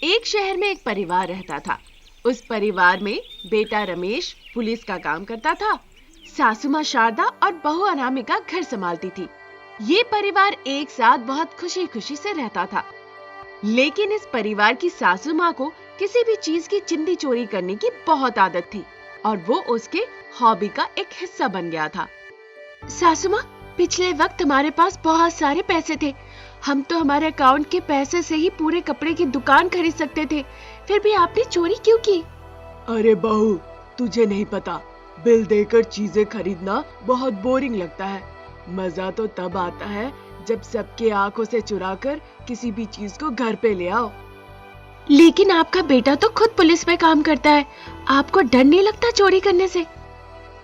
एक शहर में एक परिवार रहता था। उस परिवार में बेटा रमेश पुलिस का काम करता था। सासू माँ शारदा और बहू अनामिका घर संभालती थी। ये परिवार एक साथ बहुत खुशी खुशी से रहता था। लेकिन इस परिवार की सासू माँ को किसी भी चीज की चिंदी चोरी करने की बहुत आदत थी और वो उसके हॉबी का एक हिस्सा बन गया था। सासू माँ, पिछले वक्त हमारे पास बहुत सारे पैसे थे। हम तो हमारे अकाउंट के पैसे से ही पूरे कपड़े की दुकान खरीद सकते थे, फिर भी आपने चोरी क्यों की? अरे बहू, तुझे नहीं पता, बिल देकर चीजें खरीदना बहुत बोरिंग लगता है। मजा तो तब आता है जब सबके आंखों से चुराकर किसी भी चीज को घर पे ले आओ। लेकिन आपका बेटा तो खुद पुलिस में काम करता है, आपको डर नहीं लगता चोरी करने से?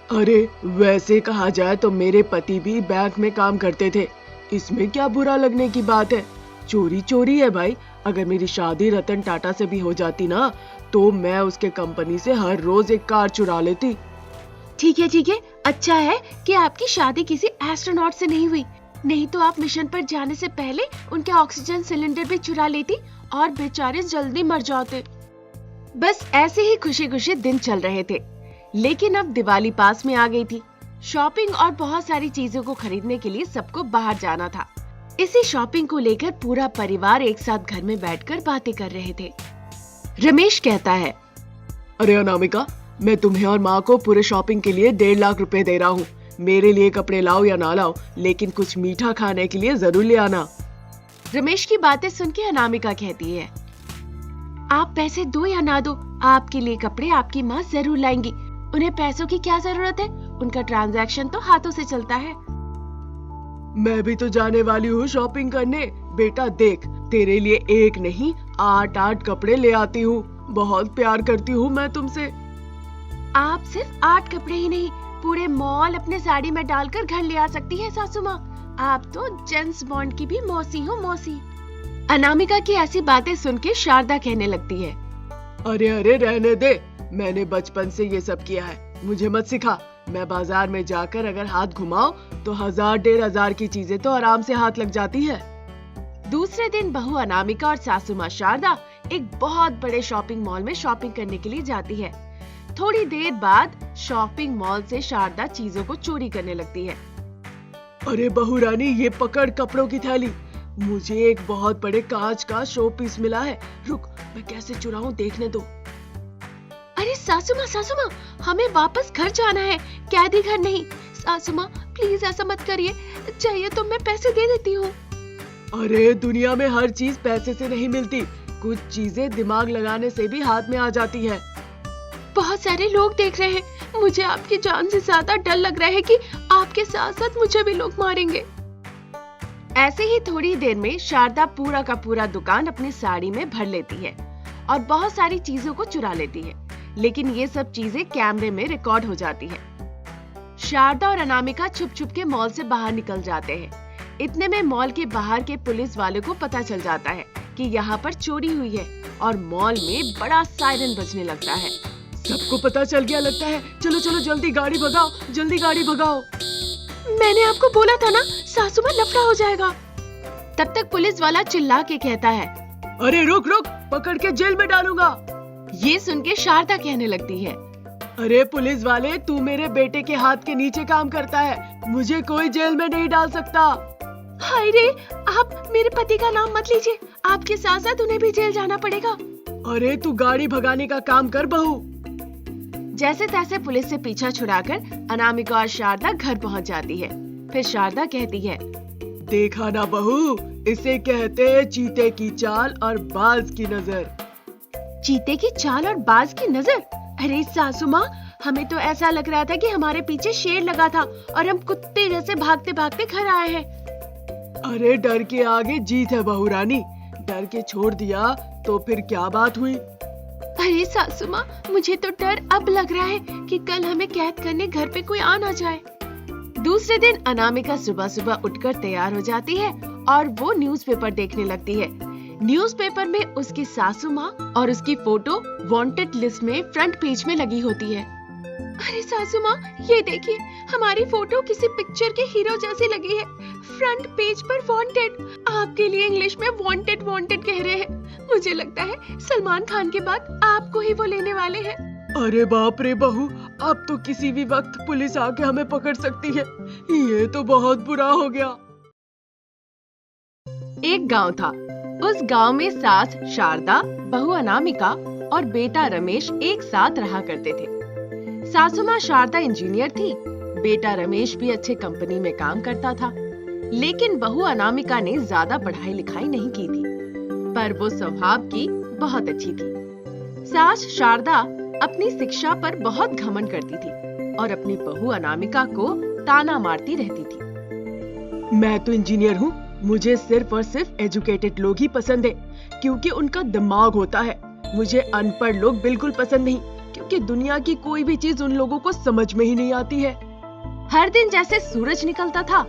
अरे वैसे कहा जाए तो मेरे पति भी बैंक में काम करते थे, इसमें क्या बुरा लगने की बात है। चोरी चोरी है भाई। अगर मेरी शादी रतन टाटा से भी हो जाती ना, तो मैं उसके कंपनी से हर रोज एक कार चुरा लेती। ठीक है, अच्छा है कि आपकी शादी किसी एस्ट्रोनॉट से नहीं हुई, नहीं तो आप मिशन पर जाने से पहले उनके ऑक्सीजन सिलेंडर भी चुरा लेती और बेचारे जल्दी मर जाते। बस ऐसे ही खुशी खुशी दिन चल रहे थे। लेकिन अब दिवाली पास में आ गई थी। शॉपिंग और बहुत सारी चीजों को खरीदने के लिए सबको बाहर जाना था। इसी शॉपिंग को लेकर पूरा परिवार एक साथ घर में बैठकर बातें कर रहे थे। रमेश कहता है, अरे अनामिका, मैं तुम्हें और माँ को पूरे शॉपिंग के लिए 1.5 लाख रुपए दे रहा हूँ। मेरे लिए कपड़े लाओ या ना लाओ, लेकिन कुछ मीठा खाने के लिए जरूर ले आना। रमेश की बातें सुन के अनामिका कहती है, आप पैसे दो या ना दो, आपके लिए कपड़े आपकी माँ जरूर लाएंगी। उन्हें पैसों की क्या जरूरत है, उनका ट्रांजैक्शन तो हाथों से चलता है। मैं भी तो जाने वाली हूँ शॉपिंग करने। बेटा देख, तेरे लिए एक नहीं 8 कपड़े ले आती हूँ। बहुत प्यार करती हूँ मैं तुमसे। आप सिर्फ 8 कपड़े ही नहीं, पूरे मॉल अपने साड़ी में डालकर घर ले आ सकती है सासू माँ। आप तो जेम्स बॉन्ड की भी मौसी हो, मौसी। अनामिका की ऐसी बातें सुन के शारदा कहने लगती है, अरे रहने दे, मैंने बचपन से ये सब किया है, मुझे मत सिखा। मैं बाजार में जाकर अगर हाथ घुमाऊं तो 1000-1500 की चीजें तो आराम से हाथ लग जाती है। दूसरे दिन बहू अनामिका और सासू माँ शारदा एक बहुत बड़े शॉपिंग मॉल में शॉपिंग करने के लिए जाती है। थोड़ी देर बाद शॉपिंग मॉल से शारदा चीजों को चोरी करने लगती है। अरे बहू रानी, ये पकड़ कपड़ों की थैली। मुझे एक बहुत बड़े कांच का शो पीस मिला है, रुक मैं कैसे चुराऊं देखने दो। अरे सासू माँ, हमें वापस घर जाना है, कैदी घर नहीं। सासू माँ प्लीज ऐसा मत करिए, चाहिए तो मैं पैसे दे देती हूँ। अरे दुनिया में हर चीज पैसे से नहीं मिलती, कुछ चीजें दिमाग लगाने से भी हाथ में आ जाती है। बहुत सारे लोग देख रहे हैं, मुझे आपकी जान से ज्यादा डर लग रहा है कि आपके साथ साथ मुझे भी लोग मारेंगे। ऐसे ही थोड़ी देर में शारदा पूरा का पूरा दुकान अपनी साड़ी में भर लेती है और बहुत सारी चीजों को चुरा लेती है। लेकिन ये सब चीजें कैमरे में रिकॉर्ड हो जाती है। शारदा और अनामिका छुप छुप के मॉल से बाहर निकल जाते हैं। इतने में मॉल के बाहर के पुलिस वाले को पता चल जाता है कि यहाँ पर चोरी हुई है और मॉल में बड़ा सायरन बजने लगता है। सबको पता चल गया लगता है, चलो जल्दी गाड़ी भगाओ, जल्दी गाड़ी भगाओ। मैंने आपको बोला था ना, सासू माँ लफड़ा हो जाएगा। तब तक पुलिस वाला चिल्ला के कहता है, अरे रुक, पकड़ के जेल में डालूंगा। ये सुन के शारदा कहने लगती है, अरे पुलिस वाले, तू मेरे बेटे के हाथ के नीचे काम करता है, मुझे कोई जेल में नहीं डाल सकता। हाय रे, आप मेरे पति का नाम मत लीजिए, आपके साथ साथ उन्हें भी जेल जाना पड़ेगा। अरे तू गाड़ी भगाने का काम कर बहू। जैसे तैसे पुलिस से पीछा छुड़ाकर अनामिका और शारदा घर पहुंच जाती है। फिर शारदा कहती है, देखा ना बहू, इसे कहते हैं चीते की चाल और बाज की नजर। चीते की चाल और बाज की नजर? अरे सासू माँ, हमें तो ऐसा लग रहा था कि हमारे पीछे शेर लगा था और हम कुत्ते जैसे भागते भागते घर आए हैं। अरे डर के आगे जीत है बहू रानी, डर के छोड़ दिया तो फिर क्या बात हुई। अरे सासू माँ, मुझे तो डर अब लग रहा है कि कल हमें कैद करने घर पे कोई आ ना जाए। दूसरे दिन अनामिका सुबह सुबह उठकर तैयार हो जाती है और वो न्यूज़पेपर देखने लगती है। न्यूज़पेपर में उसकी सासू माँ और उसकी फोटो वांटेड लिस्ट में फ्रंट पेज में लगी होती है। अरे सासू माँ, ये देखिए, हमारी फोटो किसी पिक्चर के हीरो जैसी लगी है। फ्रंट पेज पर वांटेड, आपके लिए इंग्लिश में वांटेड कह रहे हैं। मुझे लगता है सलमान खान के बाद आपको ही वो लेने वाले हैं। अरे बाप रे बहू, अब तो किसी भी वक्त पुलिस आके हमें पकड़ सकती है। ये तो बहुत बुरा हो गया। एक गांव था। उस गांव में सास शारदा, बहू अनामिका और बेटा रमेश एक साथ रहा करते थे। सासू माँ शारदा इंजीनियर थी, बेटा रमेश भी अच्छे कंपनी में काम करता था। लेकिन बहू अनामिका ने ज्यादा पढ़ाई लिखाई नहीं की थी, पर वो स्वभाव की बहुत अच्छी थी। सास शारदा अपनी शिक्षा पर बहुत घमंड करती थी और अपनी बहू अनामिका को ताना मारती रहती थी। मैं तो इंजीनियर हूँ, मुझे सिर्फ और सिर्फ एजुकेटेड लोग ही पसंद है, क्योंकि उनका दिमाग होता है। मुझे अनपढ़ लोग बिल्कुल पसंद नहीं, क्योंकि दुनिया की कोई भी चीज उन लोगों को समझ में ही नहीं आती है। हर दिन जैसे सूरज निकलता था,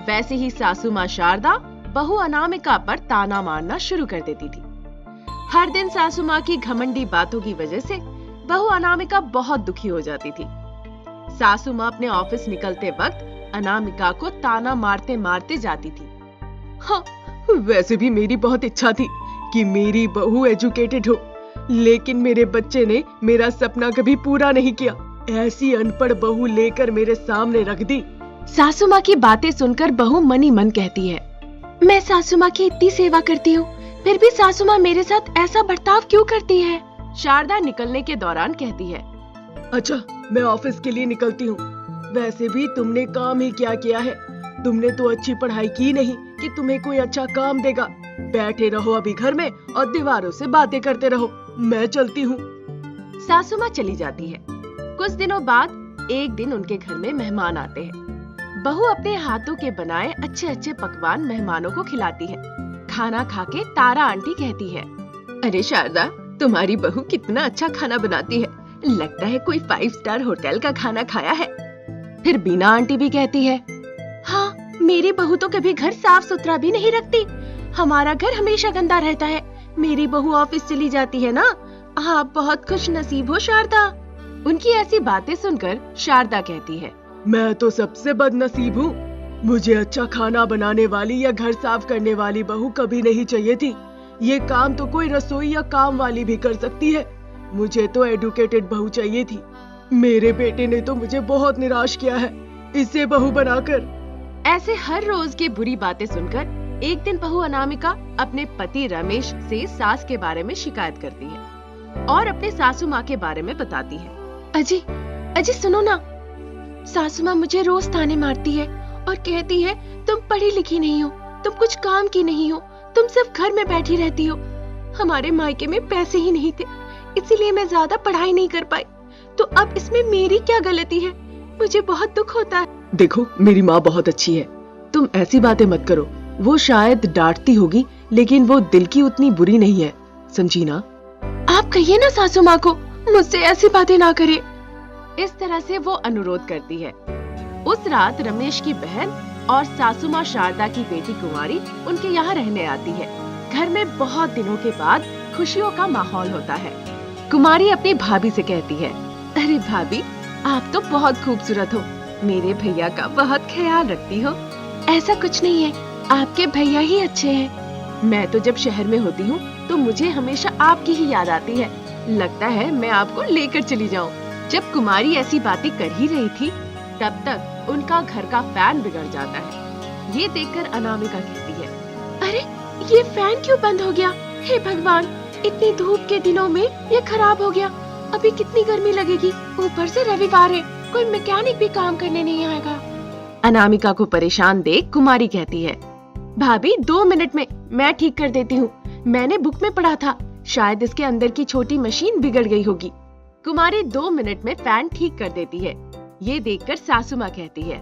वैसे ही सासू माँ शारदा बहू अनामिका पर ताना मारना शुरू कर देती थी। हर दिन सासू माँ की घमंडी बातों की वजह से बहू अनामिका बहुत दुखी हो जाती थी। सासू माँ अपने ऑफिस निकलते वक्त अनामिका को ताना मारते मारते जाती थी। हाँ, वैसे भी मेरी बहुत इच्छा थी कि मेरी बहू एजुकेटेड हो, लेकिन मेरे बच्चे ने मेरा सपना कभी पूरा नहीं किया। ऐसी अनपढ़ बहू लेकर मेरे सामने रख दी। सासू माँ की बातें सुनकर बहू मनी मन कहती है, मैं सासू माँ की इतनी सेवा करती हूँ, फिर भी सासू माँ मेरे साथ ऐसा बर्ताव क्यों करती है? शारदा निकलने के दौरान कहती है, अच्छा, मैं ऑफिस के लिए निकलती हूँ। वैसे भी तुमने काम ही क्या किया है? तुमने तो अच्छी पढ़ाई की नहीं कि तुम्हें कोई अच्छा काम देगा। बैठे रहो अभी घर में और दीवारों से बातें करते रहो। मैं चलती हूँ। सासू माँ चली जाती है। कुछ दिनों बाद एक दिन उनके घर में मेहमान आते हैं। बहू अपने हाथों के बनाए अच्छे अच्छे पकवान मेहमानों को खिलाती है। खाना खा के तारा आंटी कहती है, अरे शारदा, तुम्हारी बहू कितना अच्छा खाना बनाती है, लगता है कोई 5 स्टार होटल का खाना खाया है। फिर बीना आंटी भी कहती है, हाँ, मेरी बहू तो कभी घर साफ सुथरा भी नहीं रखती, हमारा घर हमेशा गंदा रहता है। मेरी बहू ऑफिस चली जाती है ना, आप बहुत खुश नसीब हो शारदा। उनकी ऐसी बातें सुनकर शारदा कहती है, मैं तो सबसे बदनसीब हूँ। मुझे अच्छा खाना बनाने वाली या घर साफ करने वाली बहू कभी नहीं चाहिए थी। ये काम तो कोई रसोई या काम वाली भी कर सकती है। मुझे तो एडुकेटेड बहू चाहिए थी। मेरे बेटे ने तो मुझे बहुत निराश किया है, इसे बहू बनाकर। ऐसे हर रोज की बुरी बातें सुनकर एक दिन बहू अनामिका अपने पति रमेश से सास के बारे में शिकायत करती है और अपने सासू माँ के बारे में बताती है। अजी, अजी सुनो ना, सासू माँ मुझे रोज ताने मारती है और कहती है तुम पढ़ी लिखी नहीं हो, तुम कुछ काम की नहीं हो, तुम सिर्फ घर में बैठी रहती हो। हमारे मायके में पैसे ही नहीं थे, इसीलिए मैं ज्यादा पढ़ाई नहीं कर पाई। तो अब इसमें मेरी क्या गलती है? मुझे बहुत दुख होता है। देखो, मेरी माँ बहुत अच्छी है, तुम ऐसी बातें मत करो। वो शायद डांटती होगी, लेकिन वो दिल की उतनी बुरी नहीं है, समझी ना? आप कहिए ना सासू माँ को मुझसे ऐसी बातें ना करे। इस तरह से वो अनुरोध करती है। उस रात रमेश की बहन और सासू माँ शारदा की बेटी कुमारी उनके यहाँ रहने आती है। घर में बहुत दिनों के बाद खुशियों का माहौल होता है। कुमारी अपनी भाभी से कहती है, अरे भाभी, आप तो बहुत खूबसूरत हो, मेरे भैया का बहुत ख्याल रखती हो। ऐसा कुछ नहीं है, आपके भैया ही अच्छे हैं। मैं तो जब शहर में होती हूँ तो मुझे हमेशा आपकी ही याद आती है, लगता है मैं आपको लेकर चली जाऊँ। जब कुमारी ऐसी बातें कर ही रही थी, तब तक उनका घर का फैन बिगड़ जाता है। ये देखकर अनामिका कहती है, अरे ये फैन क्यों बंद हो गया? हे भगवान, इतनी धूप के दिनों में ये खराब हो गया, अभी कितनी गर्मी लगेगी। ऊपर से रविवार है, कोई मैकेनिक भी काम करने नहीं आएगा। अनामिका को परेशान देख कुमारी कहती है, भाभी 2 मिनट में मैं ठीक कर देती हूँ। मैंने बुक में पढ़ा था, शायद इसके अंदर की छोटी मशीन बिगड़ गई होगी। कुमारी 2 मिनट में फैन ठीक कर देती है। ये देखकर सासू माँ कहती है,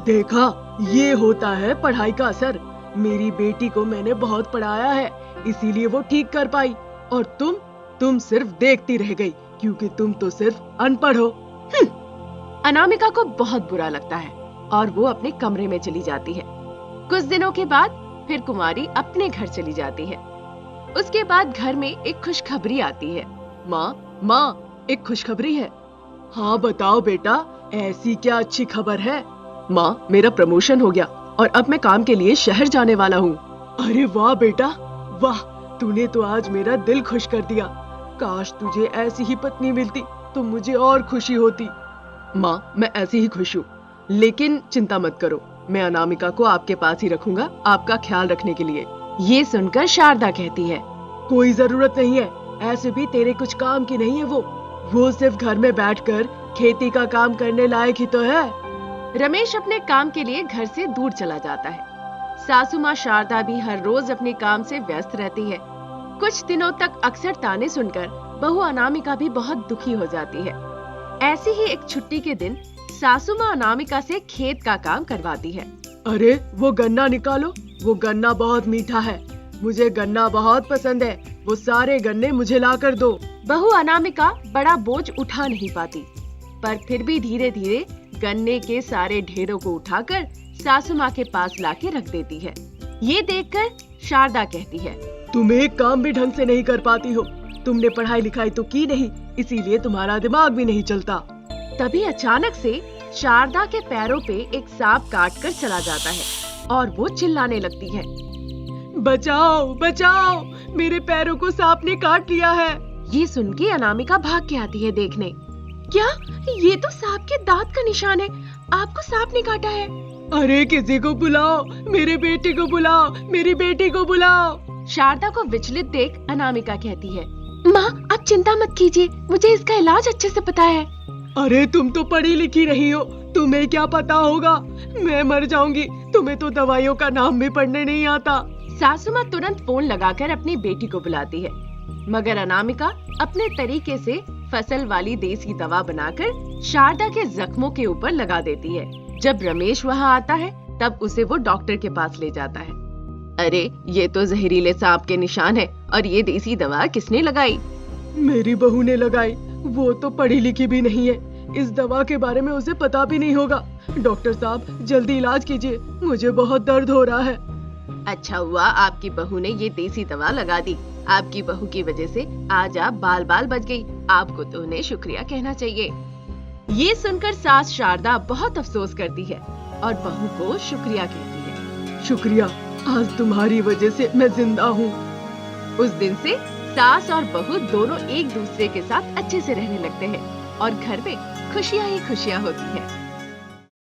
देखा, ये होता है पढ़ाई का असर। मेरी बेटी को मैंने बहुत पढ़ाया है, इसीलिए वो ठीक कर पाई, और तुम सिर्फ देखती रह गई, क्योंकि तुम तो सिर्फ अनपढ़ हो। अनामिका को बहुत बुरा लगता है और वो अपने कमरे में चली जाती है। कुछ दिनों के बाद फिर कुमारी अपने घर चली जाती है। उसके बाद घर में एक खुशखबरी आती है। माँ, एक खुशखबरी है। हाँ बताओ बेटा, ऐसी क्या अच्छी खबर है? माँ, मेरा प्रमोशन हो गया और अब मैं काम के लिए शहर जाने वाला हूँ। अरे वाह बेटा, वाह, तूने तो आज मेरा दिल खुश कर दिया। काश तुझे ऐसी ही पत्नी मिलती तो मुझे और खुशी होती। माँ, मैं ऐसी ही खुश हूँ, लेकिन चिंता मत करो, मैं अनामिका को आपके पास ही रखूंगा आपका ख्याल रखने के लिए। ये सुनकर शारदा कहती है, कोई जरूरत नहीं है, ऐसे भी तेरे कुछ काम की नहीं है वो सिर्फ घर में बैठकर खेती का काम करने लायक ही तो है। रमेश अपने काम के लिए घर से दूर चला जाता है। सासू माँ शारदा भी हर रोज अपने काम से व्यस्त रहती है। कुछ दिनों तक अक्सर ताने सुनकर बहू अनामिका भी बहुत दुखी हो जाती है। ऐसी ही एक छुट्टी के दिन सासू माँ अनामिका से खेत का काम करवाती है। अरे वो गन्ना निकालो, वो गन्ना बहुत मीठा है, मुझे गन्ना बहुत पसंद है, वो सारे गन्ने मुझे ला कर दो। बहू अनामिका बड़ा बोझ उठा नहीं पाती, पर फिर भी धीरे धीरे गन्ने के सारे ढेरों को उठाकर सासू माँ के पास लाके रख देती है। ये देखकर शारदा कहती है, तुम एक काम भी ढंग से नहीं कर पाती हो, तुमने पढ़ाई लिखाई तो की नहीं, इसीलिए तुम्हारा दिमाग भी नहीं चलता। तभी अचानक से शारदा के पैरों पे एक सांप काट कर चला जाता है और वो चिल्लाने लगती है, बचाओ बचाओ, मेरे पैरों को सांप ने काट लिया है। ये सुन के अनामिका भाग के आती है देखने। क्या ये तो सांप के दांत का निशान है, आपको सांप ने काटा है। अरे किसी को बुलाओ, मेरे बेटे को बुलाओ, मेरी बेटी को बुलाओ। शारदा को विचलित देख अनामिका कहती है, माँ आप चिंता मत कीजिए, मुझे इसका इलाज अच्छे से पता है। अरे तुम तो पढ़ी लिखी रही हो, तुम्हें क्या पता होगा, मैं मर जाऊंगी, तुम्हें तो दवाइयों का नाम भी पढ़ने नहीं आता। सासू माँ तुरंत फोन लगाकर अपनी बेटी को बुलाती है, मगर अनामिका अपने तरीके से फसल वाली देसी दवा बनाकर शारदा के जख्मों के ऊपर लगा देती है। जब रमेश वहाँ आता है तब उसे वो डॉक्टर के पास ले जाता है। अरे ये तो जहरीले सांप के निशान है, और ये देसी दवा किसने लगाई? मेरी बहू ने लगाई, वो तो पढ़ी लिखी भी नहीं है, इस दवा के बारे में उसे पता भी नहीं होगा। डॉक्टर साहब जल्दी इलाज कीजिए, मुझे बहुत दर्द हो रहा है। अच्छा हुआ आपकी बहू ने ये देसी दवा लगा दी, आपकी बहू की वजह से आज आप बाल बाल बच गई, आपको तो उन्हें शुक्रिया कहना चाहिए। ये सुनकर सास शारदा बहुत अफसोस करती है और बहू को शुक्रिया कहती है। शुक्रिया, आज तुम्हारी वजह से मैं जिंदा हूँ। उस दिन से सास और बहू दोनों एक दूसरे के साथ अच्छे से रहने लगते हैं और घर में खुशियाँ ही खुशियाँ होती हैं।